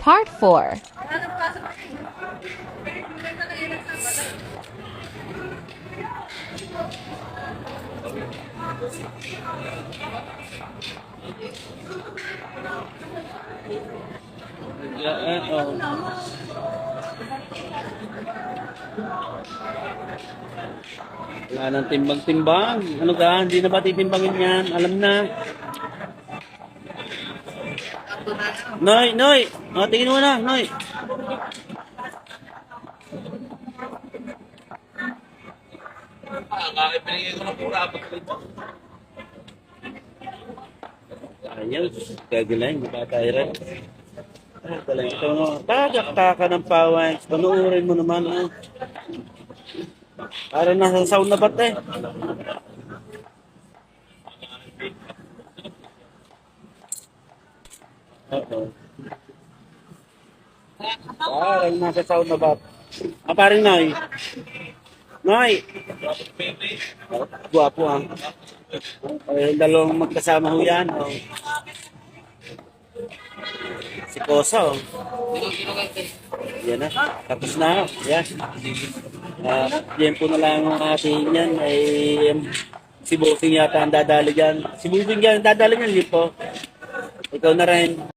Part 4. Wala nang timbang-timbang. Ano ka? Hindi na ba titimbangin yan? Alam na. Noy, Noy! O, tingin mo na, Noy. Pinigay ko ng pura apat dito. Ayos. Gagaling. Makatayran. Galing. Ito mo. Tagakta ka ng pawang. Panuurin mo naman. Ah. Para nasa sound na ba't eh. Oo. Parang nasa sound na ba't. Ah, parang Noy. Noy! Guwapo ah. Ay, dalawang magkasama ho yan. Oh. Si Kosa oh. Yan na. Tapos na. Yan. Yan po na lang ang ating yan. Ay, si Bossing yata ang dadali dyan. Si Bossing yan ang dadali dyan. Hindi po. Ikaw na rin.